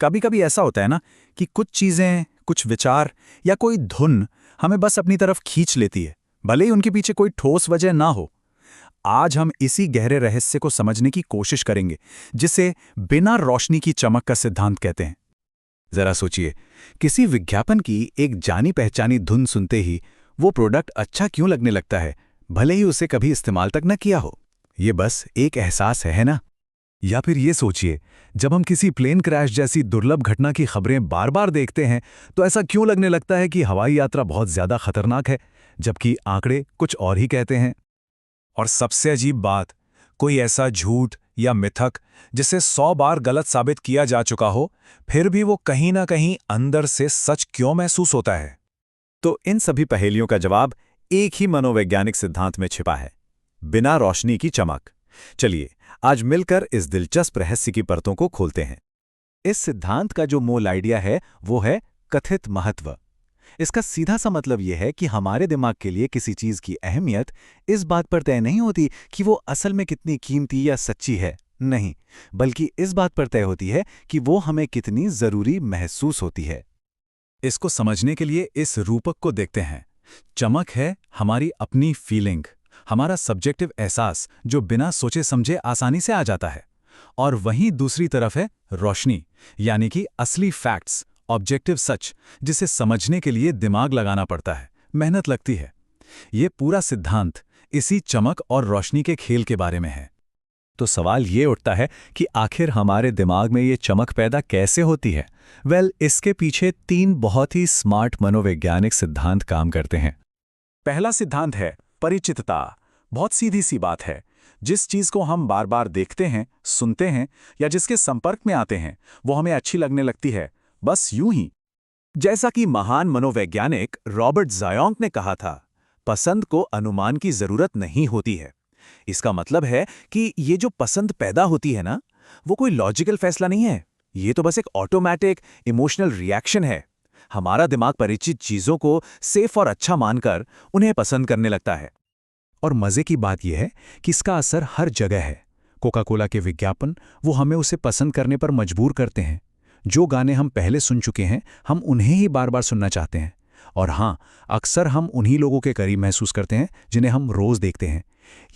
कभी कभी ऐसा होता है ना कि कुछ चीजें, कुछ विचार या कोई धुन हमें बस अपनी तरफ खींच लेती है, भले ही उनके पीछे कोई ठोस वजह ना हो। आज हम इसी गहरे रहस्य को समझने की कोशिश करेंगे, जिसे बिना रोशनी की चमक का सिद्धांत कहते हैं। जरा सोचिए, किसी विज्ञापन की एक जानी पहचानी धुन सुनते ही वो प्रोडक्ट अच्छा क्यों लगने लगता है, भले ही उसे कभी इस्तेमाल तक न किया हो। ये बस एक एहसास है ना? या फिर ये सोचिए, जब हम किसी प्लेन क्रैश जैसी दुर्लभ घटना की खबरें बार बार देखते हैं तो ऐसा क्यों लगने लगता है कि हवाई यात्रा बहुत ज्यादा खतरनाक है, जबकि आंकड़े कुछ और ही कहते हैं। और सबसे अजीब बात, कोई ऐसा झूठ या मिथक जिसे 100 बार गलत साबित किया जा चुका हो, फिर भी वो कहीं ना कहीं अंदर से सच क्यों महसूस होता है? तो इन सभी पहेलियों का जवाब एक ही मनोवैज्ञानिक सिद्धांत में छिपा है, बिना रोशनी की चमक। चलिए आज मिलकर इस दिलचस्प रहस्य की परतों को खोलते हैं। इस सिद्धांत का जो मूल आइडिया है वो है कथित महत्व। इसका सीधा सा मतलब यह है कि हमारे दिमाग के लिए किसी चीज की अहमियत इस बात पर तय नहीं होती कि वो असल में कितनी कीमती या सच्ची है, नहीं, बल्कि इस बात पर तय होती है कि वो हमें कितनी जरूरी महसूस होती है। इसको समझने के लिए इस रूपक को देखते हैं। चमक है हमारी अपनी फीलिंग, हमारा सब्जेक्टिव एहसास जो बिना सोचे समझे आसानी से आ जाता है। और वहीं दूसरी तरफ है रोशनी, यानी कि असली फैक्ट्स, ऑब्जेक्टिव सच, जिसे समझने के लिए दिमाग लगाना पड़ता है, मेहनत लगती है। ये पूरा सिद्धांत इसी चमक और रोशनी के खेल के बारे में है। तो सवाल ये उठता है कि आखिर हमारे दिमाग में ये चमक पैदा कैसे होती है? इसके पीछे 3 बहुत ही स्मार्ट मनोवैज्ञानिक सिद्धांत काम करते हैं। पहला सिद्धांत है परिचितता। बहुत सीधी सी बात है, जिस चीज को हम बार बार देखते हैं, सुनते हैं या जिसके संपर्क में आते हैं, वो हमें अच्छी लगने लगती है, बस यूं ही। जैसा कि महान मनोवैज्ञानिक रॉबर्ट ज़ायोंग ने कहा था, पसंद को अनुमान की जरूरत नहीं होती है। इसका मतलब है कि ये जो पसंद पैदा होती है ना, वो कोई लॉजिकल फैसला नहीं है, ये तो बस एक ऑटोमैटिक इमोशनल रिएक्शन है। हमारा दिमाग परिचित चीजों को सेफ और अच्छा मानकर उन्हें पसंद करने लगता है। और मजे की बात यह है कि इसका असर हर जगह है। कोका कोला के विज्ञापन वो हमें उसे पसंद करने पर मजबूर करते हैं। जो गाने हम पहले सुन चुके हैं, हम उन्हें ही बार बार सुनना चाहते हैं। और हाँ, अक्सर हम उन्हीं लोगों के करीब महसूस करते हैं जिन्हें हम रोज देखते हैं।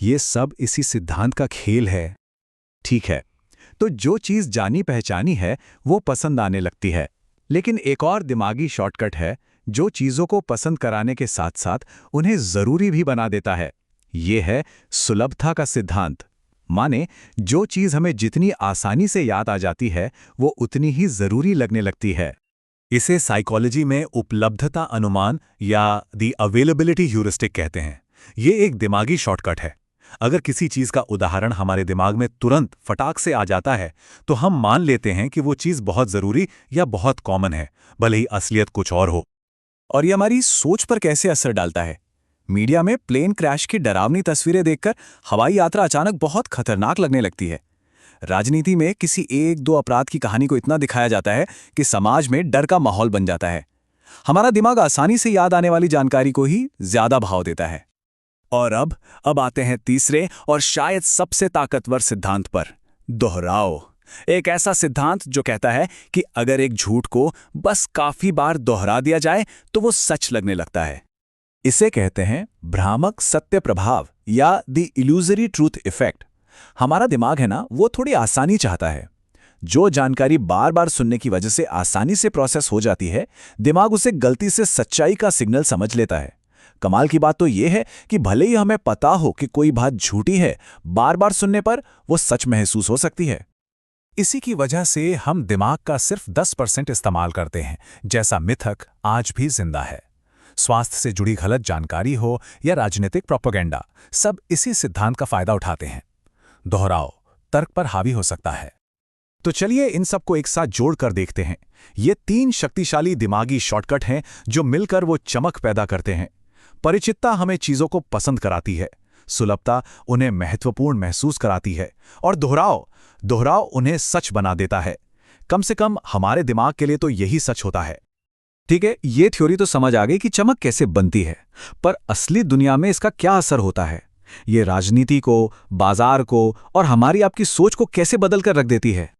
ये सब इसी सिद्धांत का खेल है। ठीक है, तो जो चीज जानी पहचानी है वो पसंद आने लगती है। लेकिन एक और दिमागी शॉर्टकट है जो चीजों को पसंद कराने के साथ साथ उन्हें जरूरी भी बना देता है। ये है सुलभता का सिद्धांत। माने, जो चीज हमें जितनी आसानी से याद आ जाती है वो उतनी ही जरूरी लगने लगती है। इसे साइकोलॉजी में उपलब्धता अनुमान या द अवेलेबिलिटी ह्यूरिस्टिक कहते हैं। ये एक दिमागी शॉर्टकट है। अगर किसी चीज का उदाहरण हमारे दिमाग में तुरंत फटाक से आ जाता है तो हम मान लेते हैं कि वो चीज बहुत जरूरी या बहुत कॉमन है, भले ही असलियत कुछ और हो। और ये हमारी सोच पर कैसे असर डालता है? मीडिया में प्लेन क्रैश की डरावनी तस्वीरें देखकर हवाई यात्रा अचानक बहुत खतरनाक लगने लगती है। राजनीति में किसी 1-2 अपराध की कहानी को इतना दिखाया जाता है कि समाज में डर का माहौल बन जाता है। हमारा दिमाग आसानी से याद आने वाली जानकारी को ही ज्यादा भाव देता है। और अब आते हैं तीसरे और शायद सबसे ताकतवर सिद्धांत पर, दोहराओ। एक ऐसा सिद्धांत जो कहता है कि अगर एक झूठ को बस काफी बार दोहरा दिया जाए तो वो सच लगने लगता है। इसे कहते हैं भ्रामक सत्य प्रभाव या द इल्यूजरी ट्रूथ इफेक्ट। हमारा दिमाग है ना, वो थोड़ी आसानी चाहता है। जो जानकारी बार बार सुनने की वजह से आसानी से प्रोसेस हो जाती है, दिमाग उसे गलती से सच्चाई का सिग्नल समझ लेता है। कमाल की बात तो यह है कि भले ही हमें पता हो कि कोई बात झूठी है, बार बार सुनने पर वो सच महसूस हो सकती है। इसी की वजह से हम दिमाग का सिर्फ 10% इस्तेमाल करते हैं, जैसा मिथक आज भी जिंदा है। स्वास्थ्य से जुड़ी गलत जानकारी हो या राजनीतिक प्रोपेगेंडा, सब इसी सिद्धांत का फायदा उठाते हैं। दोहराओ तर्क पर हावी हो सकता है। तो चलिए इन सबको एक साथ जोड़कर देखते हैं। ये 3 शक्तिशाली दिमागी शॉर्टकट हैं जो मिलकर वो चमक पैदा करते हैं। परिचितता हमें चीजों को पसंद कराती है, सुलभता उन्हें महत्वपूर्ण महसूस कराती है, और दोहराव उन्हें सच बना देता है। कम से कम हमारे दिमाग के लिए तो यही सच होता है। ठीक है, ये थ्योरी तो समझ आ गई कि चमक कैसे बनती है, पर असली दुनिया में इसका क्या असर होता है? ये राजनीति को, बाजार को और हमारी आपकी सोच को कैसे बदल कर रख देती है?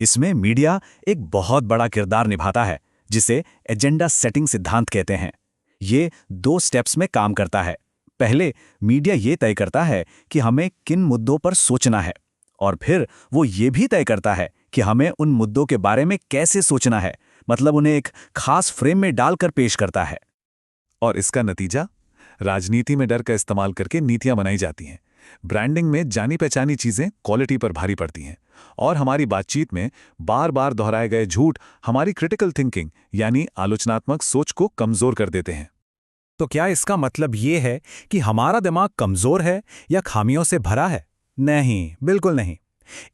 इसमें मीडिया एक बहुत बड़ा किरदार निभाता है, जिसे एजेंडा सेटिंग सिद्धांत कहते हैं। ये 2 स्टेप्स में काम करता है। पहले मीडिया ये तय करता है कि हमें किन मुद्दों पर सोचना है, और फिर वो ये भी तय करता है कि हमें उन मुद्दों के बारे में कैसे सोचना है, मतलब उन्हें एक खास फ्रेम में डालकर पेश करता है। और इसका नतीजा, राजनीति में डर का इस्तेमाल करके नीतियां बनाई जाती हैं। ब्रांडिंग में जानी पहचानी चीजें क्वालिटी पर भारी पड़ती हैं, और हमारी बातचीत में बार बार दोहराए गए झूठ हमारी क्रिटिकल थिंकिंग यानी आलोचनात्मक सोच को कमजोर कर देते हैं। तो क्या इसका मतलब ये है कि हमारा दिमाग कमजोर है या खामियों से भरा है? नहीं, बिल्कुल नहीं।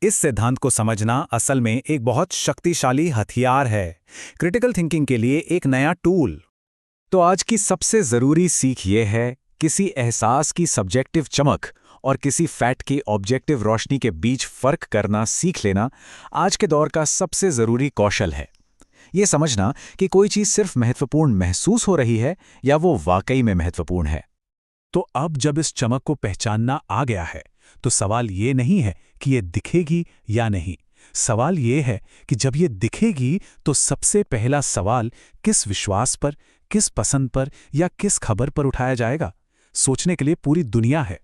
इस सिद्धांत को समझना असल में एक बहुत शक्तिशाली हथियार है, क्रिटिकल थिंकिंग के लिए एक नया टूल। तो आज की सबसे जरूरी सीख ये है, किसी एहसास की सब्जेक्टिव चमक और किसी फैक्ट की ऑब्जेक्टिव रोशनी के बीच फर्क करना सीख लेना आज के दौर का सबसे जरूरी कौशल है। ये समझना कि कोई चीज सिर्फ महत्वपूर्ण महसूस हो रही है या वो वाकई में महत्वपूर्ण है। तो अब जब इस चमक को पहचानना आ गया है, तो सवाल ये नहीं है कि ये दिखेगी या नहीं। सवाल ये है कि जब ये दिखेगी तो सबसे पहला सवाल किस विश्वास पर, किस पसंद पर या किस खबर पर उठाया जाएगा? सोचने के लिए पूरी दुनिया है।